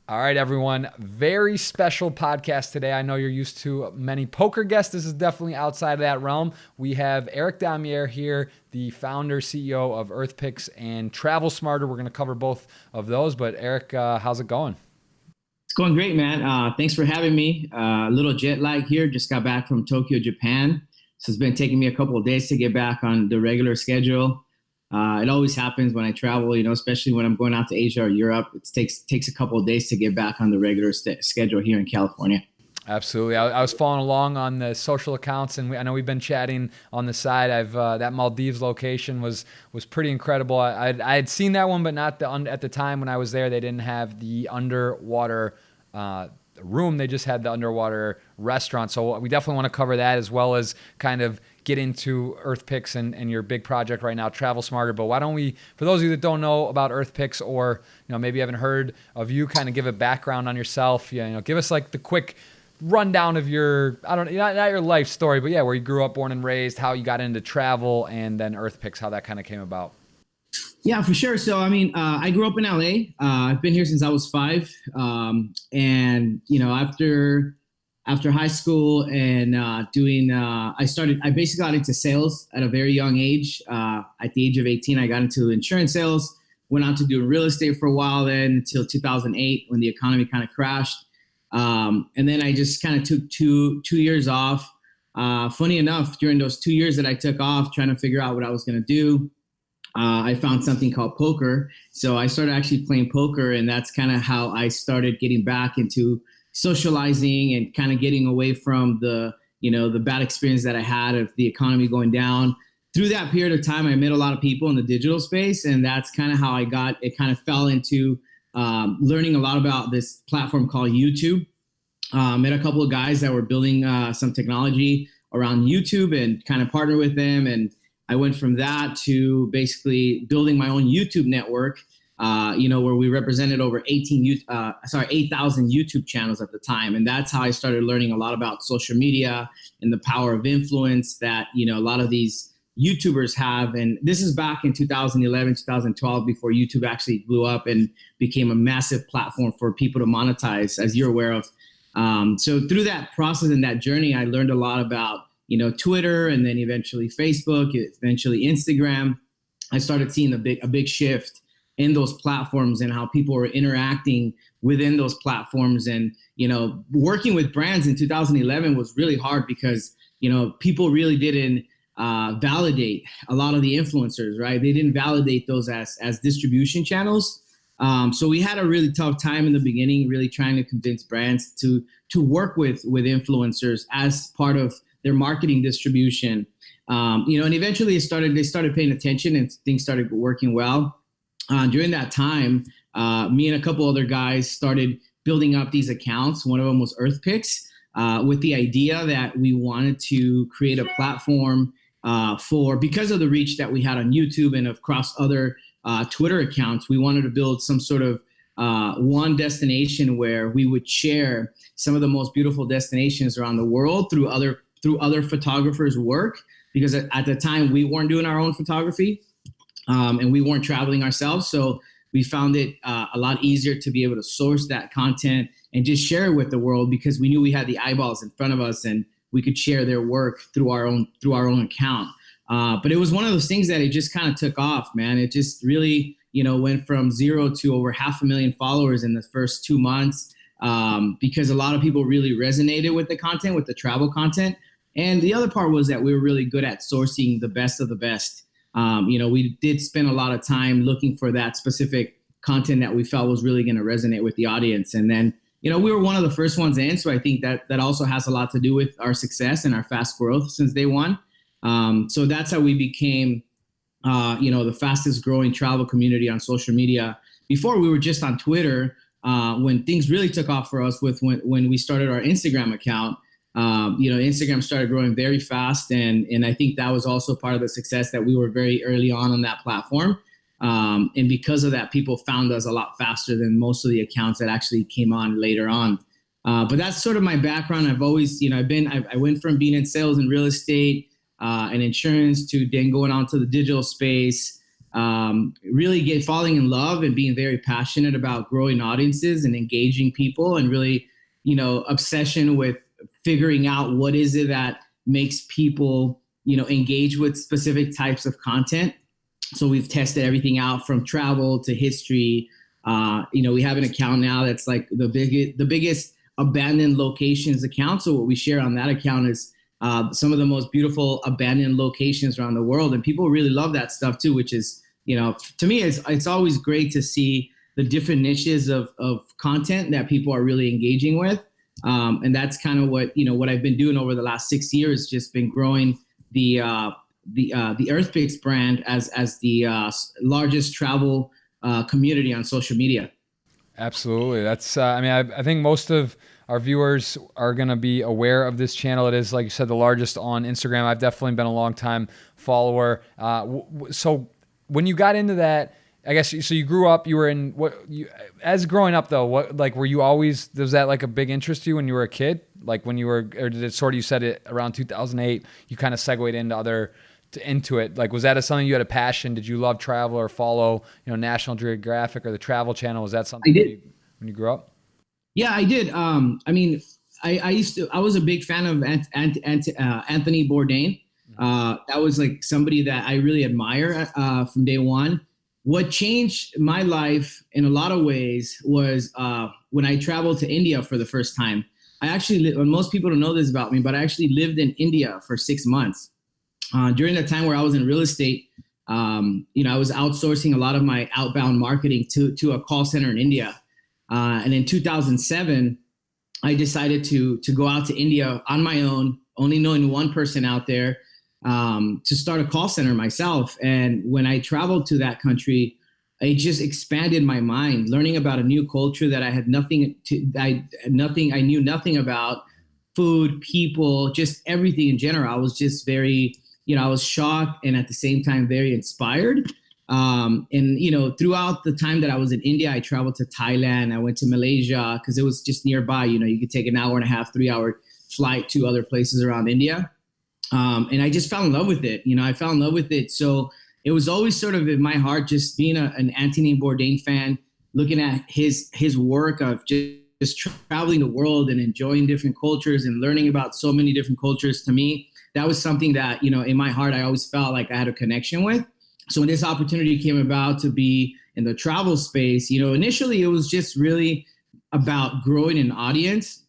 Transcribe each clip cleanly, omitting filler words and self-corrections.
All right, everyone. Very special podcast today. I know you're used to many poker guests. This is definitely outside of that realm. We have Eric Damier here, the founder, CEO of EarthPix and TravelSmarter. We're going to cover both of those. But Eric, how's it going? It's going great, man. Thanks for having me. A little jet lag here. Just got back from Tokyo, Japan. So it's been taking me a couple of days to get back on the regular schedule. It always happens when I travel, especially when I'm going out to Asia or Europe. It takes a couple of days to get back on the regular schedule here in California. Absolutely. I was following along on the social accounts, and I know we've been chatting on the side. That Maldives location was pretty incredible. I had seen that one, but not at the time when I was there. They didn't have the underwater room. They just had the underwater restaurant. So we definitely want to cover that, as well as kind of get into EarthPix and your big project right now, TravelSmarter. But why don't we, for those of you that don't know about EarthPix, or maybe haven't heard of you, kind of give a background on yourself. Give us like the quick rundown of your, I don't know, not your life story, but yeah, where you grew up, born and raised, how you got into travel, and then EarthPix, how that kind of came about. Yeah, for sure. So, I grew up in LA. I've been here since I was 5. And, after high school and I basically got into sales at a very young age. At the age of 18, I got into insurance sales, went on to do real estate for a while then until 2008 when the economy kind of crashed. And then I just kind of took two years off. Funny enough, during those 2 years that I took off trying to figure out what I was going to do, I found something called poker. So I started actually playing poker, and that's kind of how I started getting back into socializing and kind of getting away from the bad experience that I had of the economy going down. Through that period of time, I met a lot of people in the digital space, and that's kind of how it kind of fell into learning a lot about this platform called YouTube. Met a couple of guys that were building some technology around YouTube and kind of partnered with them. And I went from that to basically building my own YouTube network, where we represented over 8,000 YouTube channels at the time. And that's how I started learning a lot about social media and the power of influence that, a lot of these YouTubers have. And this is back in 2011, 2012, before YouTube actually blew up and became a massive platform for people to monetize, as you're aware of. So through that process and that journey, I learned a lot about Twitter, and then eventually Facebook, eventually Instagram. I started seeing a big shift in those platforms and how people were interacting within those platforms. And, working with brands in 2011 was really hard because, people really didn't validate a lot of the influencers, right? They didn't validate those as distribution channels. So we had a really tough time in the beginning, really trying to convince brands to work with influencers as part of their marketing distribution. And eventually they started paying attention and things started working well. During that time, me and a couple other guys started building up these accounts. One of them was EarthPix, with the idea that we wanted to create a platform because of the reach that we had on YouTube and across other Twitter accounts. We wanted to build some sort of one destination where we would share some of the most beautiful destinations around the world through other photographers' work, because at the time we weren't doing our own photography, and we weren't traveling ourselves. So we found it a lot easier to be able to source that content and just share it with the world, because we knew we had the eyeballs in front of us and we could share their work through our own account. But it was one of those things that it just kind of took off, man. It just really, went from 0 to over 500,000 followers in the first 2 months, because a lot of people really resonated with the content, with the travel content. And the other part was that we were really good at sourcing the best of the best. We did spend a lot of time looking for that specific content that we felt was really going to resonate with the audience. And then, we were one of the first ones in. So I think that also has a lot to do with our success and our fast growth since day one. So that's how we became, the fastest growing travel community on social media. Before, we were just on Twitter, when things really took off for us when we started our Instagram account. Instagram started growing very fast. And I think that was also part of the success, that we were very early on that platform. And because of that, people found us a lot faster than most of the accounts that actually came on later on. But that's sort of my background. I've always, I went from being in sales and real estate and insurance to then going on to the digital space. really falling in love and being very passionate about growing audiences and engaging people, and really, obsession with figuring out what is it that makes people, engage with specific types of content. So we've tested everything out from travel to history. We have an account now that's like the biggest abandoned locations account. So what we share on that account is some of the most beautiful abandoned locations around the world, and people really love that stuff too. Which is, to me, it's always great to see the different niches of content that people are really engaging with, and that's kind of what I've been doing over the last 6 years. Just been growing the EarthPix brand as the largest travel community on social media. Absolutely. That's, I think most of our viewers are going to be aware of this channel. It is, like you said, the largest on Instagram. I've definitely been a long time follower. So when you got into that, I guess, so you grew up, you were in as growing up though, were you always, was that like a big interest to you when you were a kid? Like when you were, or did it sort of, you said it around 2008, you kind of segued into it. Like, was that something you had a passion? Did you love travel or follow, National Geographic or the Travel Channel? Was that something when you grew up? Yeah, I did. I was a big fan of Anthony Bourdain. That was like somebody that I really admire from day one. What changed my life in a lot of ways was when I traveled to India for the first time. I actually, most people don't know this about me, but I actually lived in India for 6 months. During the time where I was in real estate, I was outsourcing a lot of my outbound marketing to a call center in India. And in 2007, I decided to go out to India on my own, only knowing one person out there, to start a call center myself. And when I traveled to that country, it just expanded my mind, learning about a new culture that I knew nothing about: food, people, just everything in general. I was just very, I was shocked and at the same time very inspired. Throughout the time that I was in India, I traveled to Thailand. I went to Malaysia because it was just nearby. You could take an hour and a half, 3-hour flight to other places around India. And I just fell in love with it. I fell in love with it. So it was always sort of in my heart, just being an Anthony Bourdain fan, looking at his work of just traveling the world and enjoying different cultures and learning about so many different cultures. To me, that was something that, in my heart, I always felt like I had a connection with. So when this opportunity came about to be in the travel space, initially it was just really about growing an audience.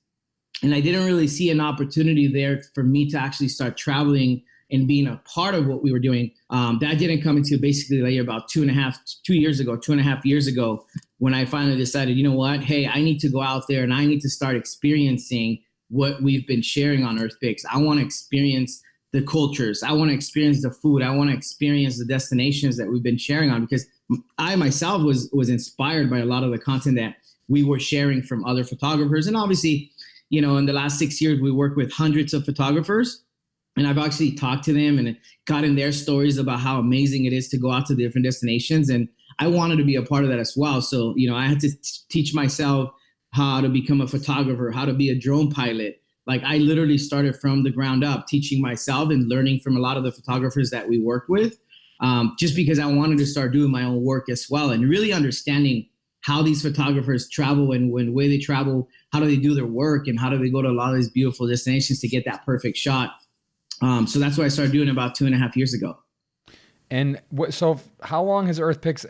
And I didn't really see an opportunity there for me to actually start traveling and being a part of what we were doing. That didn't come into basically like about 2.5 years ago, when I finally decided, you know what, hey, I need to go out there and I need to start experiencing what we've been sharing on EarthPix. I want to experience the cultures. I want to experience the food. I want to experience the destinations that we've been sharing on, because I myself was inspired by a lot of the content that we were sharing from other photographers. And obviously, in the last 6 years, we worked with hundreds of photographers, and I've actually talked to them and gotten their stories about how amazing it is to go out to different destinations. And I wanted to be a part of that as well. So, I had to teach myself how to become a photographer, how to be a drone pilot. Like, I literally started from the ground up, teaching myself and learning from a lot of the photographers that we worked with, just because I wanted to start doing my own work as well, and really understanding how these photographers travel and when way they travel, how do they do their work, and how do they go to a lot of these beautiful destinations to get that perfect shot. So that's what I started doing about 2.5 years ago. And so how long has EarthPix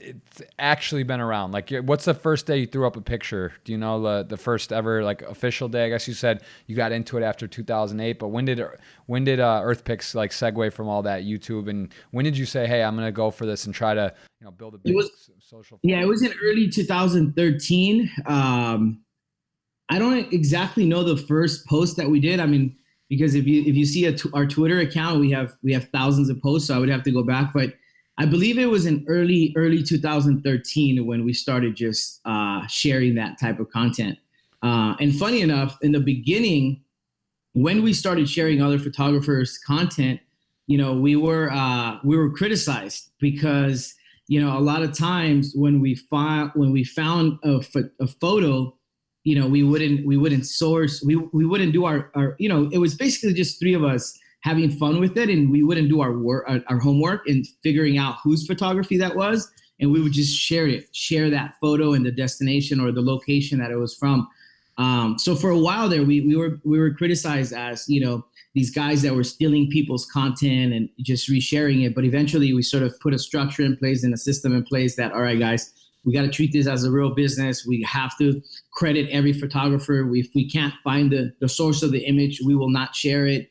it's actually been around? Like, what's the first day you threw up a picture? Do you know the first ever like official day? I guess you said you got into it after 2008, but when did EarthPix like segue from all that YouTube, and when did you say, hey, I'm going to go for this and try to build a big social forum? Yeah, it was in early 2013. I don't exactly know the first post that we did. I mean, because if you see our Twitter account, we have thousands of posts, so I would have to go back. But I believe it was in early 2013 when we started just sharing that type of content. And funny enough, in the beginning, when we started sharing other photographers' content, we were criticized because a lot of times when we found a photo, we wouldn't source, we wouldn't do our it was basically just three of us having fun with it, and we wouldn't do our work, our homework, and figuring out whose photography that was, and we would just share that photo and the destination or the location that it was from. So for a while there, we were criticized as, these guys that were stealing people's content and just resharing it. But eventually we sort of put a structure in place and a system in place that, all right, guys, we got to treat this as a real business. We have to credit every photographer. If we can't find the source of the image, we will not share it.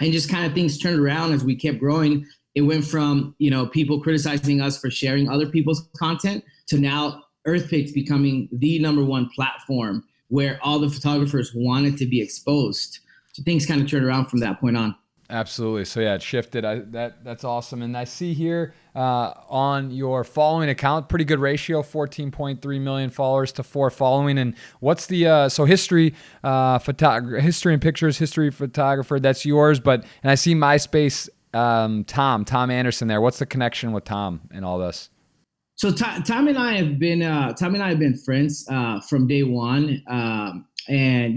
And just kind of things turned around as we kept growing. It went from, people criticizing us for sharing other people's content to now EarthPix becoming the #1 platform where all the photographers wanted to be exposed. So things kind of turned around from that point on. Absolutely. So yeah, it shifted. That's awesome. And I see here on your following account, pretty good ratio, 14.3 million followers to 4 following. And what's the history and pictures, history photographer? That's yours. And I see MySpace Tom Anderson there. What's the connection with Tom and all this? So Tom and I have been friends from day one. And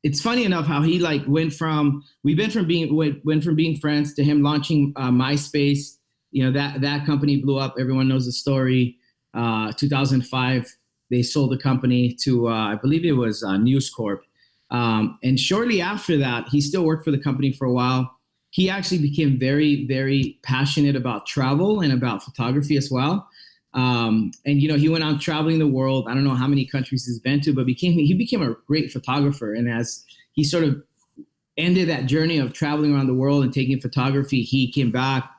it's funny enough how he went from being friends to him launching MySpace. That company blew up. Everyone knows the story. 2005, they sold the company to I believe it was News Corp. And shortly after that, he still worked for the company for a while. He actually became very, very passionate about travel and about photography as well. And he went out traveling the world. I don't know how many countries he's been to, but he became a great photographer. And as he sort of ended that journey of traveling around the world and taking photography, he came back.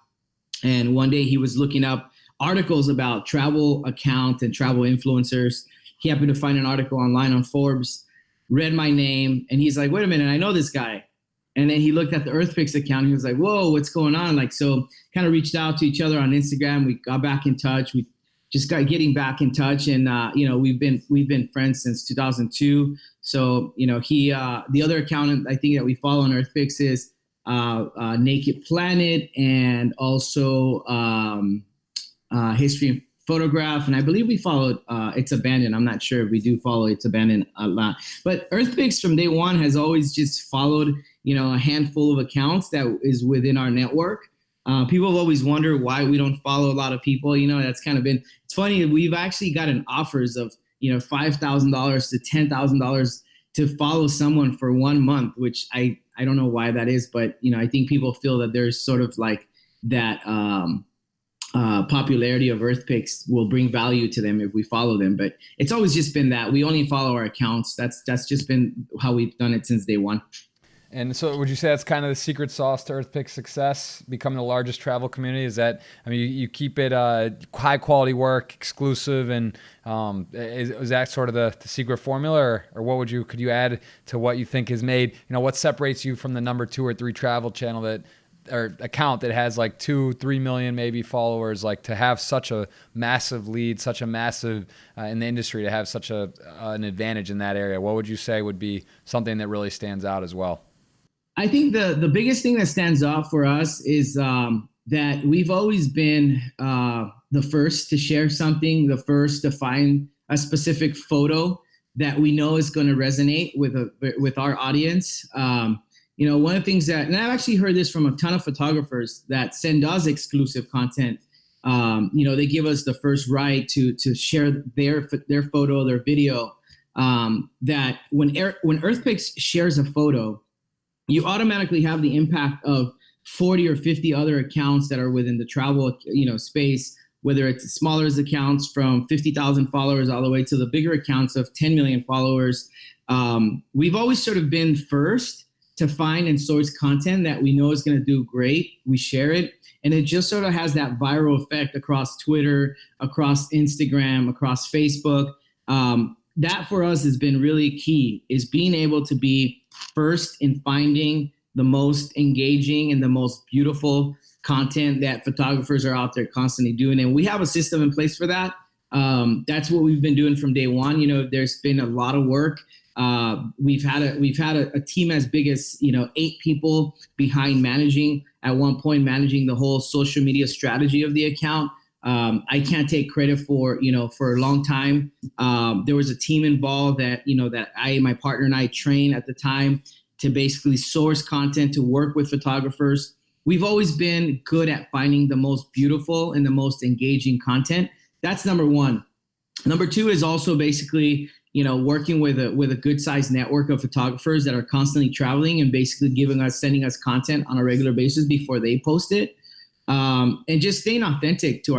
And one day he was looking up articles about travel accounts and travel influencers. He happened to find an article online on Forbes, read my name, and he's like, wait a minute, I know this guy. And then he looked at the EarthPix account. And he was like, whoa, what's going on? So kind of reached out to each other on Instagram. We got back in touch. We just got getting back in touch. And, we've been friends since 2002. So, he, the other account I think that we follow on EarthPix is Naked Planet, and also History and Photograph. And I believe we followed It's Abandoned. I'm not sure if we do follow It's Abandoned a lot. But EarthPix from day one has always just followed, a handful of accounts that is within our network. People have always wondered why we don't follow a lot of people. That's kind of been, it's funny, we've actually gotten offers of, $5,000 to $10,000 to follow someone for 1 month, which I don't know why that is, but, I think people feel that there's sort of that popularity of EarthPix will bring value to them if we follow them. But it's always just been that we only follow our accounts. That's just been how we've done it since day one. And so would you say that's kind of the secret sauce to EarthPix success, becoming the largest travel community? Is that, you keep it high quality work, exclusive, and is that sort of the secret formula, or what could you add to what you think has made, what separates you from the number 2 or 3 travel channel or account that has 2-3 million maybe followers, to have such a massive lead, such a massive in the industry, to have such an advantage in that area? What would you say would be something that really stands out as well? I think the biggest thing that stands out for us is that we've always been the first to share something, the first to find a specific photo that we know is going to resonate with our audience. One of the things that, and I've actually heard this from a ton of photographers that send us exclusive content. They give us the first right to share their photo, their video. That when EarthPix shares a photo, you automatically have the impact of 40 or 50 other accounts that are within the travel, space, whether it's smaller accounts from 50,000 followers all the way to the bigger accounts of 10 million followers. We've always sort of been first to find and source content that we know is going to do great. We share it, and it just sort of has that viral effect across Twitter, across Instagram, across Facebook. That for us has been really key, is being able to be first in finding the most engaging and the most beautiful content that photographers are out there constantly doing. And we have a system in place for that. That's what we've been doing from day one. There's been a lot of work. We've had a team as big as 8 people behind managing managing the whole social media strategy of the account. I can't take credit for a long time. There was a team involved that my partner and I trained at the time. to basically source content, to work with photographers. We've always been good at finding the most beautiful and the most engaging content. That's number one. Number two is also basically, working with a good sized network of photographers that are constantly traveling and basically sending us content on a regular basis before they post it. And just staying authentic to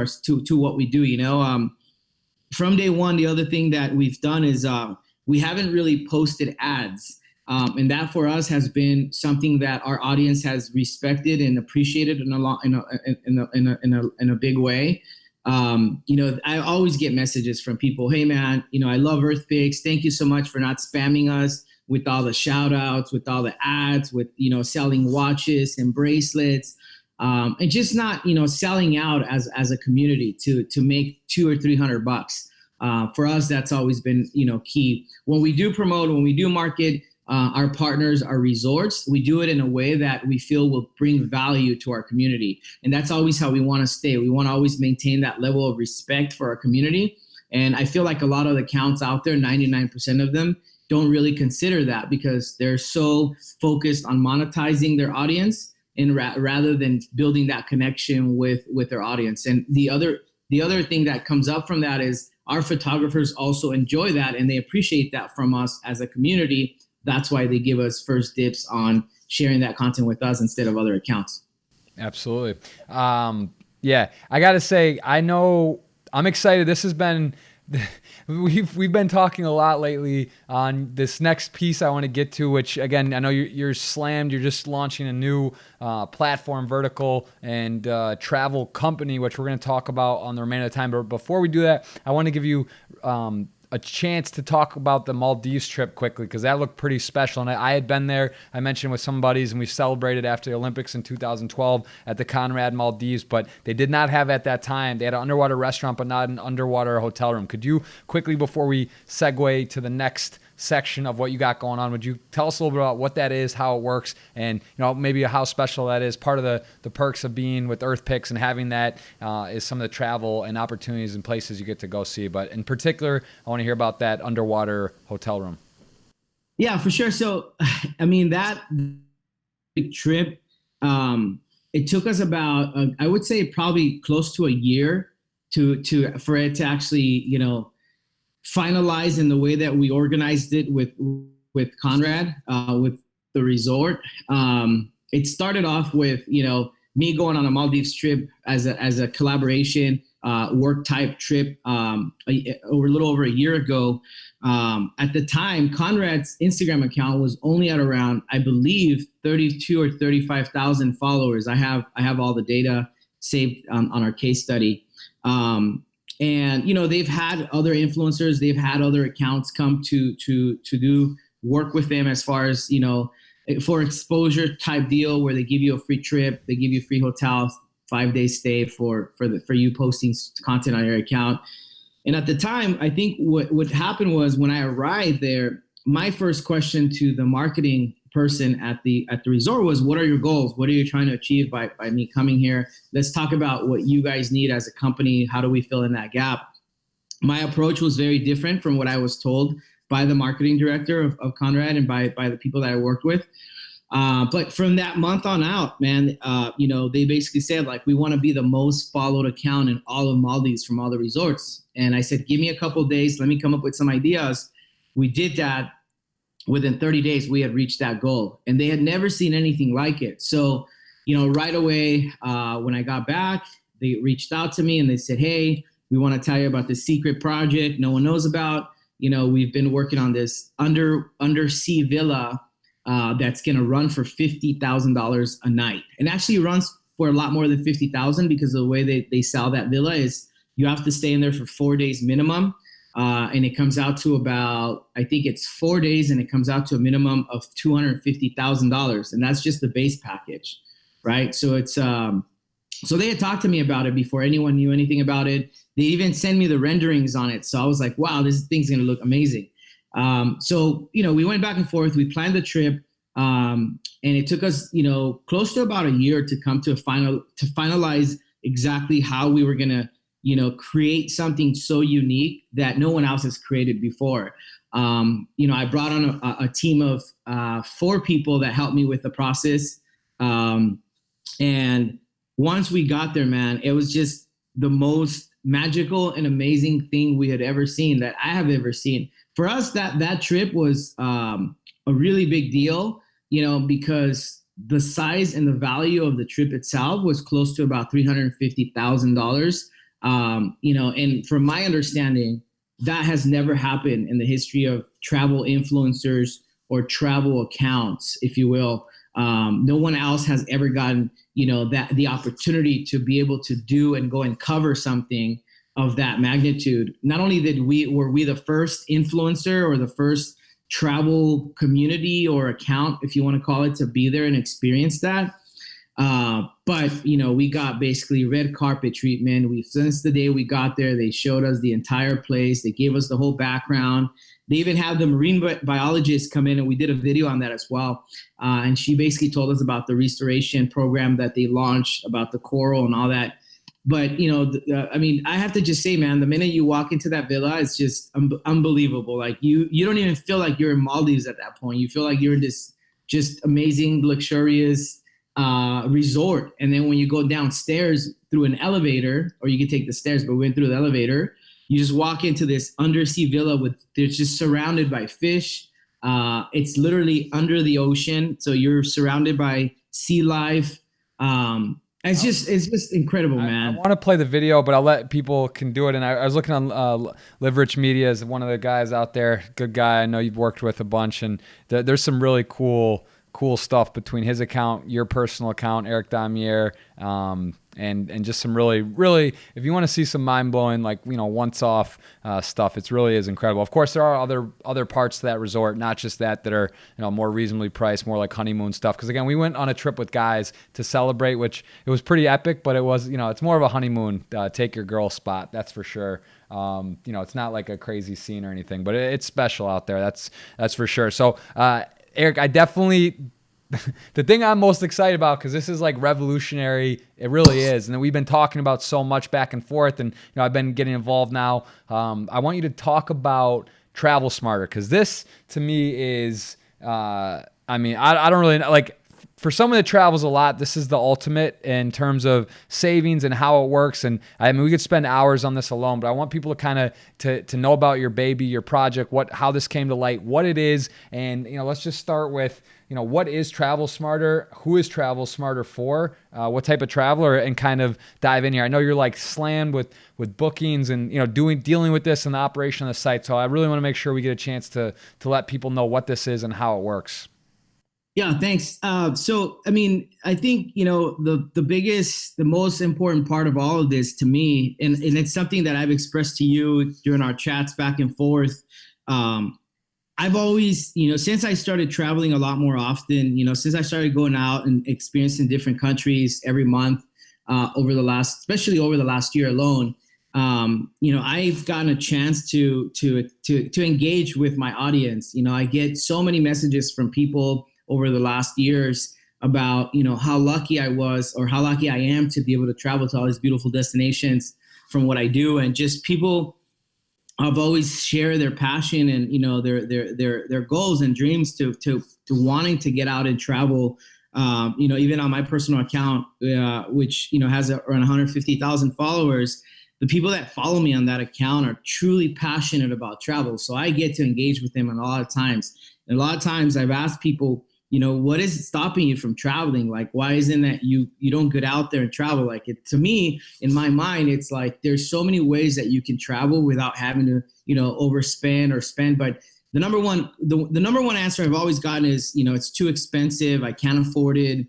what we do, from day one. The other thing that we've done is we haven't really posted ads. And that for us has been something that our audience has respected and appreciated in a big way. I always get messages from people, hey man, I love EarthPix. Thank you so much for not spamming us with all the shout outs, with all the ads, with, selling watches and bracelets, and just not, selling out as a community to make $200 or $300. For us, that's always been, key. When we do promote, when we do market, our partners, our resorts, we do it in a way that we feel will bring value to our community. And that's always how we want to stay. We want to always maintain that level of respect for our community. And I feel like a lot of the accounts out there, 99% of them, don't really consider that because they're so focused on monetizing their audience and rather than building that connection with their audience. And the other thing that comes up from that is our photographers also enjoy that and they appreciate that from us as a community. That's why they give us first dibs on sharing that content with us instead of other accounts. Absolutely. Yeah, I got to say, I'm excited. This has been, we've been talking a lot lately on this next piece I want to get to, which again, I know you're slammed. You're just launching a new platform, vertical and travel company, which we're going to talk about on the remainder of the time. But before we do that, I want to give you a chance to talk about the Maldives trip quickly because that looked pretty special. And I had been there, I mentioned with some buddies, and we celebrated after the Olympics in 2012 at the Conrad Maldives, but they did not have at that time, they had an underwater restaurant, but not an underwater hotel room. Could you quickly, before we segue to the next section of what you got going on, would you tell us a little bit about what that is, how it works, and maybe how special that is? Part of the perks of being with EarthPix and having that is some of the travel and opportunities and places you get to go see. But in particular, I want to hear about that underwater hotel room. Yeah, for sure. So, that big trip, it took us about, I would say probably close to a year for it to actually, finalized in the way that we organized it with Conrad, with the resort. It started off with, me going on a Maldives trip as a collaboration, work type trip, a little over a year ago. At the time, Conrad's Instagram account was only at around, I believe, 32 or 35,000 followers. I have all the data saved on our case study. And, they've had other influencers, they've had other accounts come to do work with them as far as, for exposure type deal where they give you a free trip, they give you free hotels, 5-day stay for you posting content on your account. And at the time, I think what happened was when I arrived there, my first question to the marketing person at the resort was, what are your goals? What are you trying to achieve by me coming here? Let's talk about what you guys need as a company. How do we fill in that gap? My approach was very different from what I was told by the marketing director of Conrad and by the people that I worked with. But from that month on out, man, they basically said, like, we want to be the most followed account in all of Maldives from all the resorts. And I said, give me a couple of days. Let me come up with some ideas. We did that. Within 30 days, we had reached that goal, and they had never seen anything like it. So, right away, when I got back, they reached out to me and they said, hey, we want to tell you about this secret project no one knows about. We've been working on this undersea villa that's going to run for $50,000 a night. And actually runs for a lot more than $50,000 because of the way they sell that villa is you have to stay in there for 4 days minimum. And it comes out to about, I think it's 4 days, and it comes out to a minimum of $250,000. And that's just the base package, right? So it's, so they had talked to me about it before anyone knew anything about it. They even sent me the renderings on it. So I was like, wow, this thing's going to look amazing. So, we went back and forth, we planned the trip, and it took us, close to about a year to come to finalize exactly how we were going to create something so unique that no one else has created before. I brought on a team of 4 people that helped me with the process. And once we got there, man, it was just the most magical and amazing thing we had ever seen, that I have ever seen. For us, that trip was a really big deal, because the size and the value of the trip itself was close to about $350,000. And from my understanding, that has never happened in the history of travel influencers or travel accounts, if you will. No one else has ever gotten, that the opportunity to be able to do and go and cover something of that magnitude. Not only were we the first influencer or the first travel community or account, if you want to call it, to be there and experience that, but we got basically red carpet treatment. Since the day we got there, they showed us the entire place. They gave us the whole background. They even had the marine biologist come in, and we did a video on that as well. And she basically told us about the restoration program that they launched, about the coral and all that. But, I have to just say, man, the minute you walk into that villa, it's just unbelievable. Like you don't even feel like you're in Maldives at that point. You feel like you're in this just amazing, luxurious resort. And then when you go downstairs through an elevator, or you can take the stairs, but we went through the elevator, you just walk into this undersea villa it's just surrounded by fish. It's literally under the ocean. So you're surrounded by sea life. It's just incredible, man. I want to play the video, but I'll let people can do it. And I was looking on Live Rich Media as one of the guys out there. Good guy. I know you've worked with a bunch, and there's some really cool stuff between his account, your personal account, Eric Damier, and just some really, really, if you want to see some mind-blowing, once off stuff, it really is incredible. Of course, there are other parts to that resort, not just that are, more reasonably priced, more like honeymoon stuff. Because again, we went on a trip with guys to celebrate, which it was pretty epic, but it was, it's more of a honeymoon, take your girl spot. That's for sure. It's not like a crazy scene or anything, but it's special out there. That's for sure. So, Eric, I definitely, the thing I'm most excited about, because this is like revolutionary, it really is. And then we've been talking about so much back and forth, and I've been getting involved now. I want you to talk about TravelSmarter, because this to me is, I don't really know, like, for someone that travels a lot, this is the ultimate in terms of savings and how it works. And we could spend hours on this alone, but I want people to kind of to know about your baby, your project, how this came to light, what it is. And, let's just start with, what is TravelSmarter? Who is TravelSmarter for? What type of traveler? And kind of dive in here. I know you're like slammed with bookings and, dealing with this and the operation of the site. So I really want to make sure we get a chance to let people know what this is and how it works. Yeah, thanks. I think, the biggest, the most important part of all of this to me, and it's something that I've expressed to you during our chats back and forth. I've always, since I started traveling a lot more often, since I started going out and experiencing different countries every month, especially over the last year alone, I've gotten a chance to engage with my audience. I get so many messages from people over the last years about, how lucky I was, or how lucky I am to be able to travel to all these beautiful destinations from what I do. And just people have always shared their passion and, their goals and dreams to wanting to get out and travel. Even on my personal account, which, has around 150,000 followers, the people that follow me on that account are truly passionate about travel. So I get to engage with them a lot of times. And a lot of times I've asked people, what is stopping you from traveling? Like, why isn't that you don't get out there and travel? Like, to me, in my mind, it's like, there's so many ways that you can travel without having to, overspend or spend. But the number one answer I've always gotten is, it's too expensive. I can't afford it.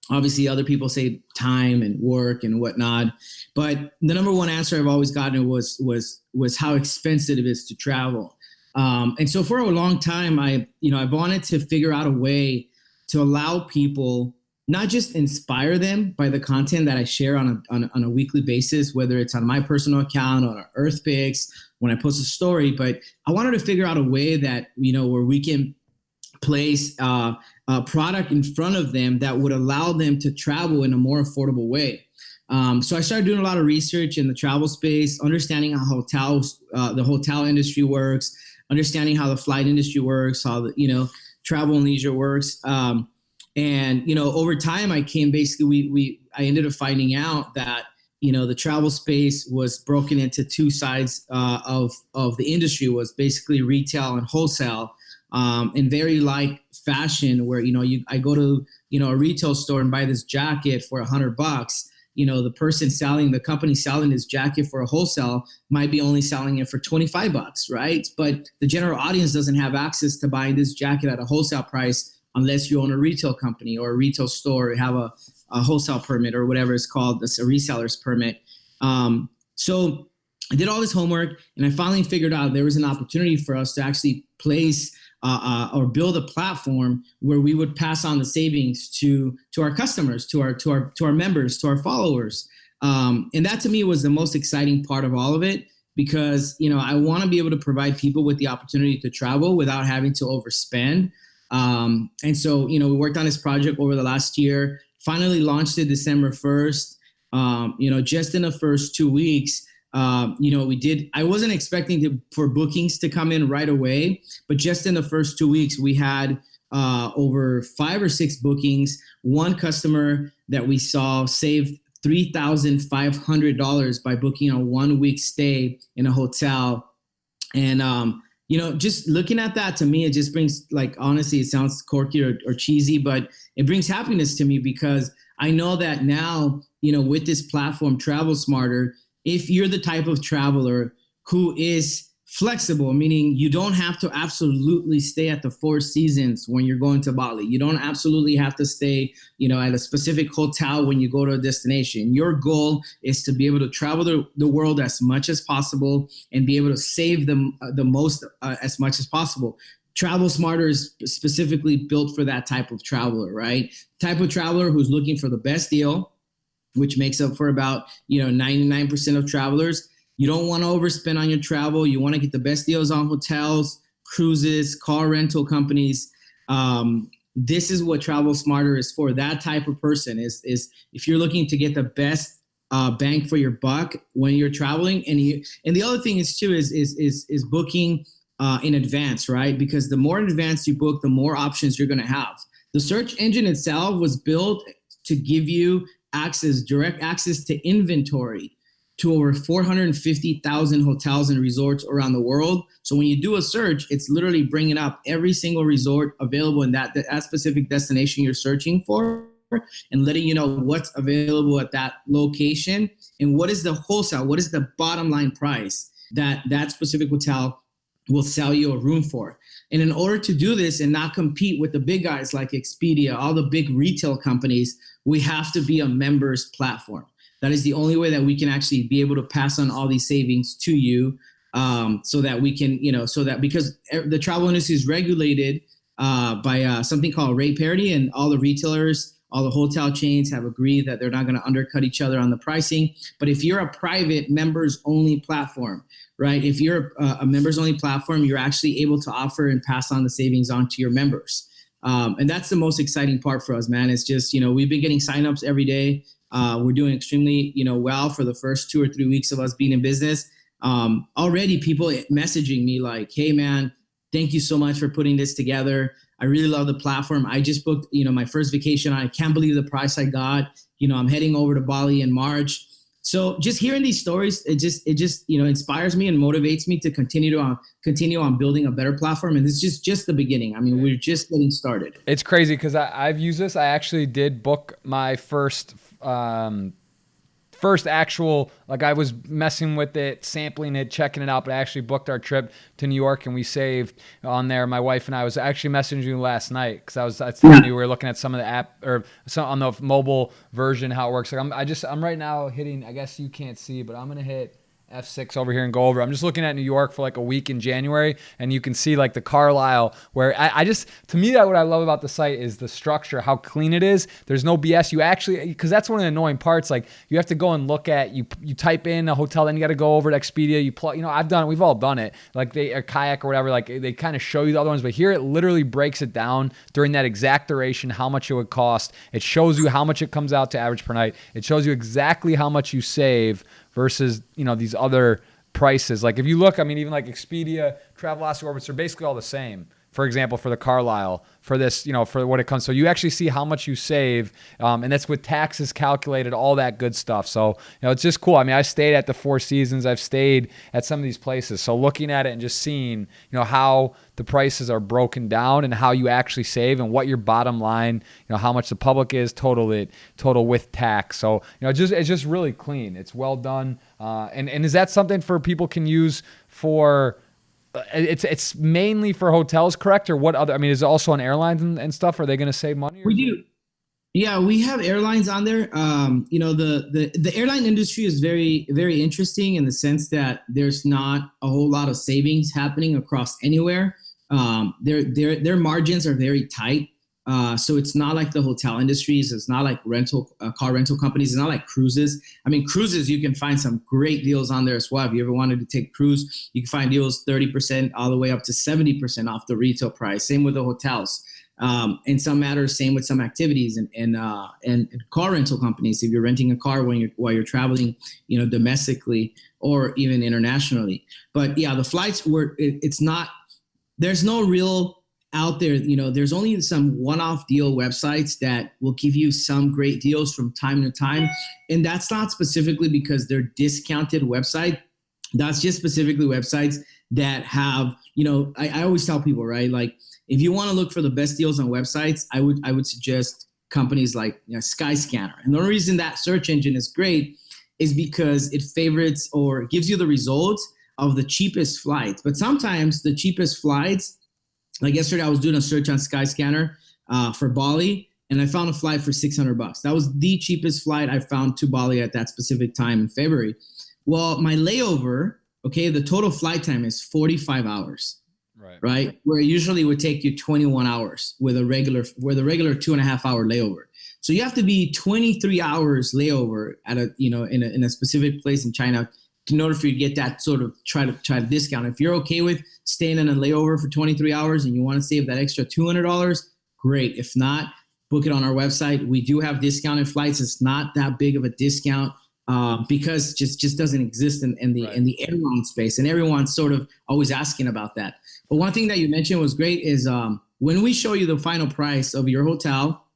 Obviously, other people say time and work and whatnot. But the number one answer I've always gotten was how expensive it is to travel. And so for a long time, I wanted to figure out a way to allow people, not just inspire them by the content that I share on a weekly basis, whether it's on my personal account, on EarthPix, when I post a story, but I wanted to figure out a way that, where we can place a product in front of them that would allow them to travel in a more affordable way. So I started doing a lot of research in the travel space, understanding how the hotel industry works, understanding how the flight industry works, how the, travel and leisure works. And, over time I came basically, I ended up finding out that, the travel space was broken into two sides of the industry, was basically retail and wholesale. And very like fashion, where I go to a retail store and buy this jacket for $100. The company selling this jacket for a wholesale might be only selling it for $25, right? But the general audience doesn't have access to buying this jacket at a wholesale price unless you own a retail company or a retail store, or have a wholesale permit or whatever it's called, that's a reseller's permit. So I did all this homework, and I finally figured out there was an opportunity for us to actually place or build a platform where we would pass on the savings to our customers, to our members, to our followers. And that to me was the most exciting part of all of it, because I want to be able to provide people with the opportunity to travel without having to overspend. And so we worked on this project over the last year. Finally launched it December 1st. Just in the first 2 weeks, I wasn't expecting for bookings to come in right away, but just in the first 2 weeks, we had over 5 or 6 bookings. One customer that we saw saved $3,500 by booking a 1 week stay in a hotel. And, just looking at that, to me, it just brings, like, honestly, it sounds quirky or cheesy, but it brings happiness to me, because I know that now, with this platform, TravelSmarter, if you're the type of traveler who is flexible, meaning you don't have to absolutely stay at the Four Seasons when you're going to Bali. You don't absolutely have to stay, at a specific hotel when you go to a destination. Your goal is to be able to travel the world as much as possible and be able to save them the most as much as possible. TravelSmarter is specifically built for that type of traveler, right? Type of traveler who's looking for the best deal, which makes up for about 99% of travelers. You don't want to overspend on your travel. You want to get the best deals on hotels, cruises, car rental companies. This is what TravelSmarter is for. That type of person is if you're looking to get the best bang for your buck when you're traveling. And the other thing is too is booking in advance, right? Because the more in advance you book, the more options you're going to have. The search engine itself was built to give you direct access to inventory to over 450,000 hotels and resorts around the world. So when you do a search, it's literally bringing up every single resort available in that specific destination you're searching for, and letting you know what's available at that location and what is the wholesale, what is the bottom line price that specific hotel will sell you a room for. And in order to do this and not compete with the big guys like Expedia, all the big retail companies, we have to be a members platform. That is the only way that we can actually be able to pass on all these savings to you, so that we can, because the travel industry is regulated by something called rate parity, and all the retailers, all the hotel chains have agreed that they're not going to undercut each other on the pricing. But if you're a private members only platform, right? If you're a members only platform, you're actually able to offer and pass on the savings on to your members. And that's the most exciting part for us, man. It's just, we've been getting signups every day. We're doing extremely, well for the first 2 or 3 weeks of us being in business. Already people messaging me like, hey man, thank you so much for putting this together. I really love the platform. I just booked, my first vacation. I can't believe the price I got. I'm heading over to Bali in March. So just hearing these stories, it just inspires me and motivates me to continue on building a better platform. And this is just the beginning. I mean, we're just getting started. It's crazy because I've used this. I actually did book my first actual, like, I was messing with it, sampling it, checking it out, but I actually booked our trip to New York and we saved on there. My wife and I was actually messaging you last night because I was telling you we were looking at some of the app or some on the mobile version, how it works. Like I'm right now hitting, I guess you can't see, but I'm going to hit F6 over here and go over. I'm just looking at New York for like a week in January, and you can see like the Carlisle, where I just, to me, that what I love about the site is the structure, how clean it is. There's no BS. You actually, because that's one of the annoying parts. Like you have to go and look at, you type in a hotel, then you got to go over to Expedia. You plug, I've done it. We've all done it. Like a kayak or whatever. Like they kind of show you the other ones, but here it literally breaks it down during that exact duration, how much it would cost. It shows you how much it comes out to average per night. It shows you exactly how much you save versus, these other prices. Like if you look, even like Expedia, Travelocity, Orbitz, they're basically all the same. For example, for the Carlisle, for this, for what it comes. So you actually see how much you save, and that's with taxes calculated, all that good stuff. So, it's just cool. I stayed at the Four Seasons. I've stayed at some of these places. So looking at it and just seeing, how the prices are broken down and how you actually save and what your bottom line, how much the public is total with tax. So, it's just really clean. It's well done. And is that something for people can use for? It's mainly for hotels, correct? Or what other? Is it also on airlines and stuff? Are they going to save money? We do. Yeah, we have airlines on there. The airline industry is very, very interesting in the sense that there's not a whole lot of savings happening across anywhere. Their margins are very tight. So it's not like the hotel industries. It's not like car rental companies. It's not like cruises. Cruises, you can find some great deals on there as well. If you ever wanted to take a cruise, you can find deals 30% all the way up to 70% off the retail price. Same with the hotels. In some matters, same with some activities and car rental companies. If you're renting a car while you're traveling, domestically or even internationally. But yeah, the flights there's no real out there, there's only some one-off deal websites that will give you some great deals from time to time. And that's not specifically because they're discounted website. That's just specifically websites that have, I always tell people, right? Like if you want to look for the best deals on websites, I would suggest companies like Skyscanner. And the only reason that search engine is great is because it favorites or gives you the results of the cheapest flights. But sometimes the cheapest flights, like yesterday, I was doing a search on Skyscanner for Bali, and I found a flight for $600. That was the cheapest flight I found to Bali at that specific time in February. Well, my layover, the total flight time is 45 hours, right? Where it usually would take you 21 hours with a regular 2.5 hour layover. So you have to be 23 hours layover at in a specific place in China in order for you to get that sort of try to discount. If you're okay with staying in a layover for 23 hours and you want to save that extra $200, great. If not, book it on our website. We do have discounted flights. It's not that big of a discount because just doesn't exist in the airline space, and everyone's sort of always asking about that. But one thing that you mentioned was great is when we show you the final price of your hotel,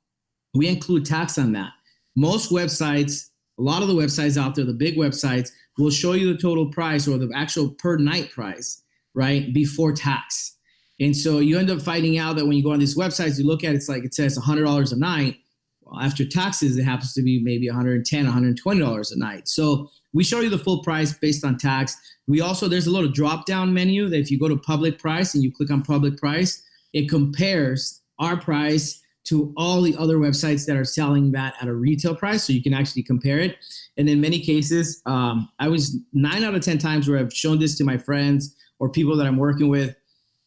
we include tax on that. Most websites, a lot of the websites out there, the big websites, will show you the total price or the actual per night price, right, before tax. And so you end up finding out that when you go on these websites, you look at it, it's like it says $100 a night. Well, after taxes, it happens to be maybe $110, $120 a night. So we show you the full price based on tax. We also, there's a little drop-down menu that if you go to public price and you click on public price, it compares our price to all the other websites that are selling that at a retail price, so you can actually compare it. And in many cases, I was 9 out of 10 times where I've shown this to my friends or people that I'm working with.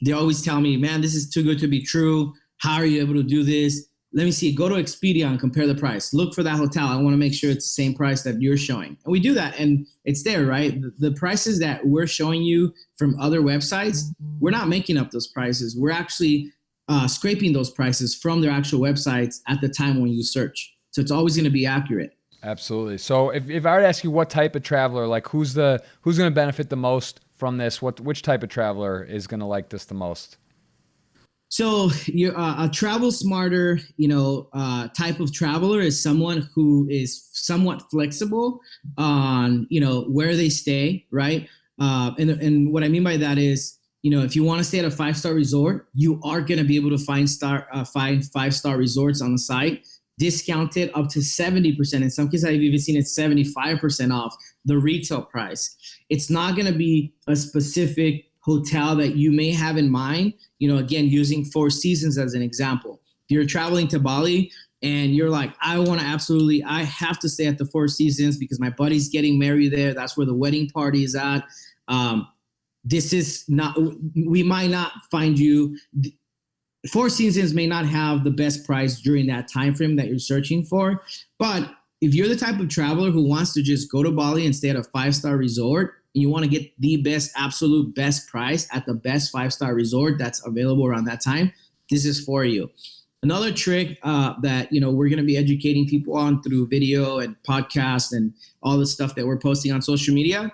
They always tell me, man, this is too good to be true. How are you able to do this? Let me see, go to Expedia and compare the price. Look for that hotel. I want to make sure it's the same price that you're showing. And we do that, and it's there, right? The prices that we're showing you from other websites, we're not making up those prices. We're actually scraping those prices from their actual websites at the time when you search. So it's always going to be accurate. Absolutely. So if I were to ask you what type of traveler, like who's going to benefit the most from this, which type of traveler is going to like this the most? So you're a TravelSmarter, type of traveler is someone who is somewhat flexible on, where they stay, right? And what I mean by that is, if you want to stay at a 5-star resort, you are going to be able to find 5-star resorts on the site, discounted up to 70%. In some cases, I've even seen it 75% off the retail price. It's not going to be a specific hotel that you may have in mind. Again, using Four Seasons as an example. If you're traveling to Bali, and you're like, I have to stay at the Four Seasons because my buddy's getting married there. That's where the wedding party is at. This is not, we might not find you. Four Seasons may not have the best price during that time frame that you're searching for, but if you're the type of traveler who wants to just go to Bali and stay at a 5-star resort, and you want to get the best, absolute best price at the best 5-star resort that's available around that time, this is for you. Another trick that we're going to be educating people on through video and podcast and all the stuff that we're posting on social media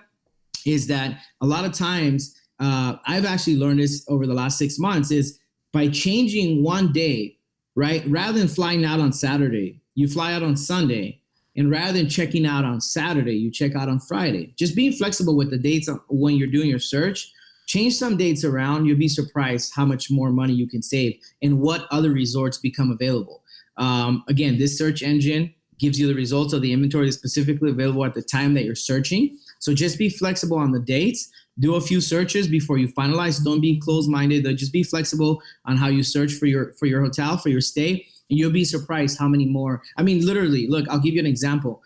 is that a lot of times, I've actually learned this over the last 6 months, is by changing one day, right? Rather than flying out on Saturday, you fly out on Sunday. And rather than checking out on Saturday, you check out on Friday. Just being flexible with the dates when you're doing your search. Change some dates around. You'll be surprised how much more money you can save and what other resorts become available. Again, this search engine gives you the results of the inventory that's specifically available at the time that you're searching. So just be flexible on the dates. Do a few searches before you finalize. Don't be closed-minded. Just be flexible on how you search for your hotel, for your stay. And you'll be surprised how many more. I mean, literally, look, I'll give you an example.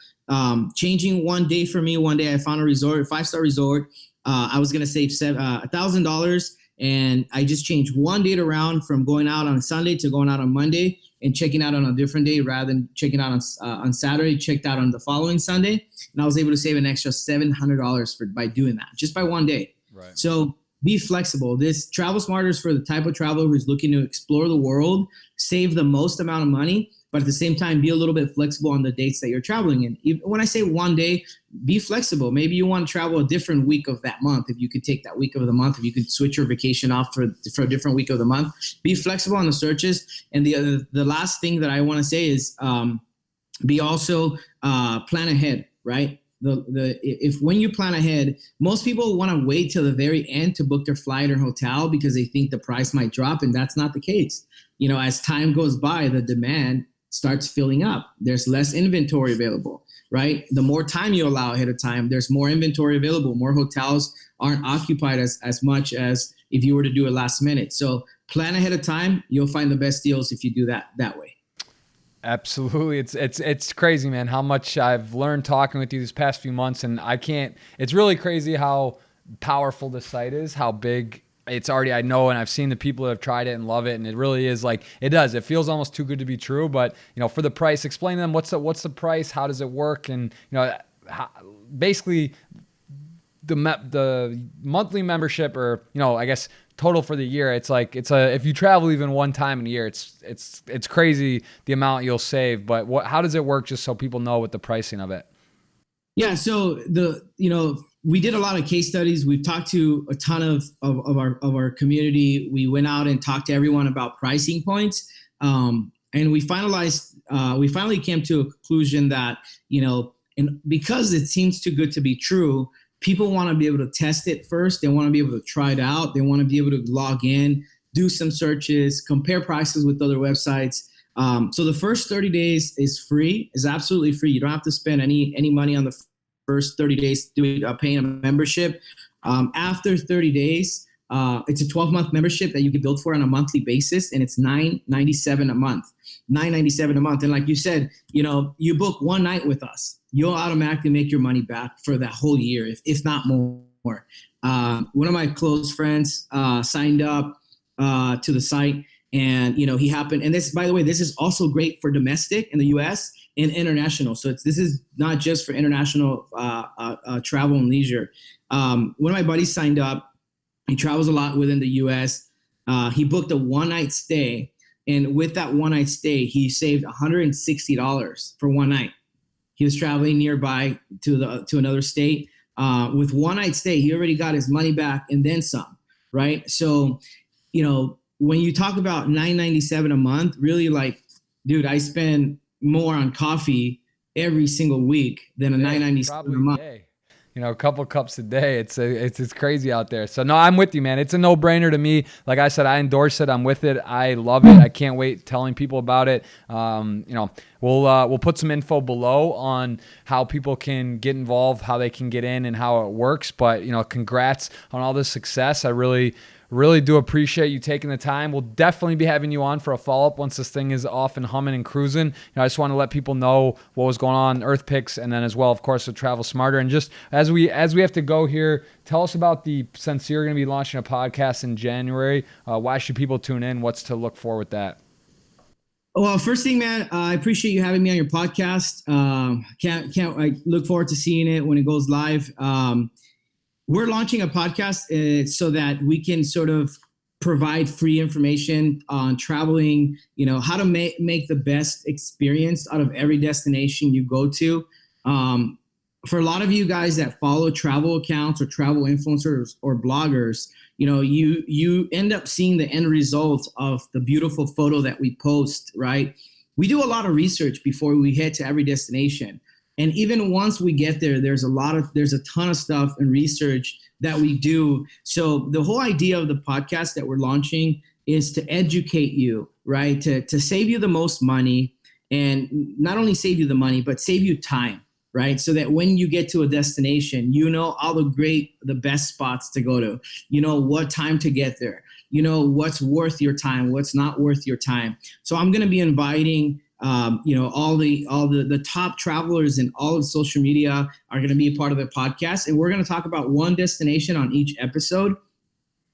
Changing one day for me, one day I found a resort, a 5-star resort. I was going to save $1,000, and I just changed one date around from going out on Sunday to going out on Monday and checking out on a different day rather than checking out on Saturday, checked out on the following Sunday. And I was able to save an extra $700 by doing that, just by one day. Right. So be flexible. This TravelSmarter is for the type of traveler who's looking to explore the world, save the most amount of money, but at the same time, be a little bit flexible on the dates that you're traveling in. When I say one day, be flexible. Maybe you want to travel a different week of that month. If you could take that week of the month, if you could switch your vacation off for a different week of the month, be flexible on the searches. And the last thing that I want to say is be also plan ahead, right? If when you plan ahead, most people want to wait till the very end to book their flight or hotel because they think the price might drop, and that's not the case. As time goes by, the demand starts filling up. There's less inventory available, right? The more time you allow ahead of time, there's more inventory available. More hotels aren't occupied as much as if you were to do it last minute. So plan ahead of time. You'll find the best deals if you do that way. Absolutely. It's crazy, man, how much I've learned talking with you these past few months. And it's really crazy how powerful the site is, how big it's already, I know, and I've seen the people that have tried it and love it. And it really is it feels almost too good to be true. But, for the price, explain to them what's the price, how does it work? And, basically the monthly membership or, I guess total for the year, if you travel even one time in a year, it's crazy the amount you'll save. But how does it work, just so people know what the pricing of it? Yeah, so we did a lot of case studies. We've talked to a ton of our community. We went out and talked to everyone about pricing points, and we finally came to a conclusion that and because it seems too good to be true, people want to be able to test it first. They want to be able to try it out. They want to be able to log in, do some searches, compare prices with other websites. So the first 30 days is absolutely free. You don't have to spend any money on the first 30 days paying a membership. After 30 days, it's a 12-month membership that you can build for on a monthly basis, and it's $9.97 a month. $9.97 a month. And like you said, you book one night with us, you'll automatically make your money back for that whole year, if not more. One of my close friends signed up to the site, and he happened. And this, by the way, this is also great for domestic in the U.S. and international. So this is not just for international travel and leisure. One of my buddies signed up. He travels a lot within the U.S. He booked a one-night stay, and with that one-night stay, he saved $160 for one night. He was traveling nearby to another state. With one-night stay, he already got his money back and then some, right? So, when you talk about $9.97 a month, really, dude, I spend more on coffee every single week than a $9.97 a month. A couple cups a day. It's crazy out there. So no, I'm with you, man. It's a no-brainer to me. Like I said, I endorse it. I'm with it. I love it. I can't wait telling people about it. We'll put some info below on how people can get involved, how they can get in, and how it works. But congrats on all this success. I really really do appreciate you taking the time. We'll definitely be having you on for a follow-up once this thing is off and humming and cruising. I just want to let people know what was going on, EarthPix, and then as well, of course, with TravelSmarter. And just as we have to go here, tell us about since you're going to be launching a podcast in January, why should people tune in? What's to look for with that? Well, first thing, man, I appreciate you having me on your podcast. I look forward to seeing it when it goes live. We're launching a podcast so that we can sort of provide free information on traveling, how to make the best experience out of every destination you go to. For a lot of you guys that follow travel accounts or travel influencers or bloggers, you end up seeing the end result of the beautiful photo that we post, right? We do a lot of research before we head to every destination. And even once we get there, there's a ton of stuff and research that we do. So the whole idea of the podcast that we're launching is to educate you, right? To save you the most money, and not only save you the money, but save you time, right? So that when you get to a destination, all the best spots to go to, what time to get there, what's worth your time, what's not worth your time. So I'm going to be inviting all the top travelers in all of social media are going to be a part of the podcast. And we're going to talk about one destination on each episode.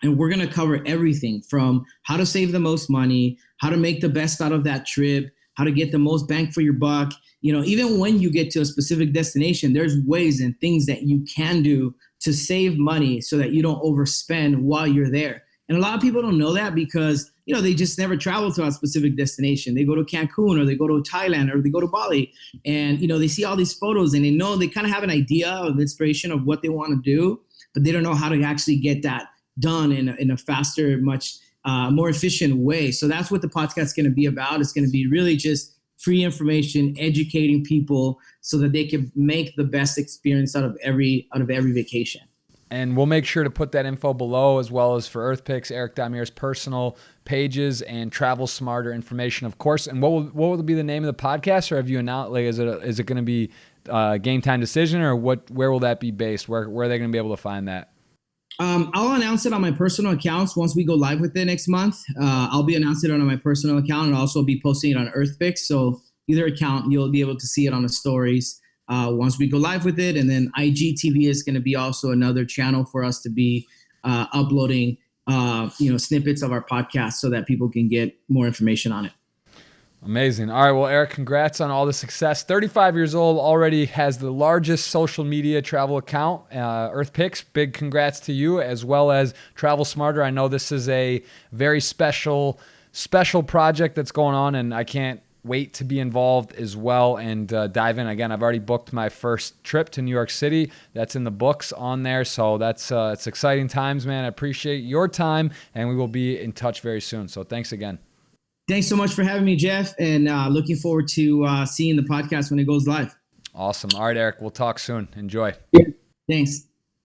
And we're going to cover everything from how to save the most money, how to make the best out of that trip, how to get the most bang for your buck. Even when you get to a specific destination, there's ways and things that you can do to save money so that you don't overspend while you're there. And a lot of people don't know that because, they just never travel to a specific destination. They go to Cancun or they go to Thailand or they go to Bali and, they see all these photos and they kind of have an idea of inspiration of what they want to do, but they don't know how to actually get that done in a faster, much more efficient way. So that's what the podcast is going to be about. It's going to be really just free information, educating people so that they can make the best experience out of every vacation. And we'll make sure to put that info below, as well as for EarthPix, Eric Damier's personal pages, and TravelSmarter information, of course. And what will be the name of the podcast, or have you announced? Like, is it going to be Game Time Decision, or what? Where will that be based? Where are they going to be able to find that? I'll announce it on my personal accounts once we go live with it next month. I'll be announcing it on my personal account and also be posting it on EarthPix. So either account, you'll be able to see it on the stories once we go live with it. And then IGTV is going to be also another channel for us to be uploading, snippets of our podcast so that people can get more information on it. Amazing. All right. Well, Eric, congrats on all the success. 35 years old, already has the largest social media travel account, EarthPix. Big congrats to you, as well as TravelSmarter. I know this is a very special project that's going on, and I can't wait to be involved as well and dive in. Again, I've already booked my first trip to New York City. That's in the books on there. So it's exciting times, man. I appreciate your time, and we will be in touch very soon. So thanks again. Thanks so much for having me, Jeff, and looking forward to seeing the podcast when it goes live. Awesome. All right, Eric, we'll talk soon. Enjoy. Yeah. Thanks.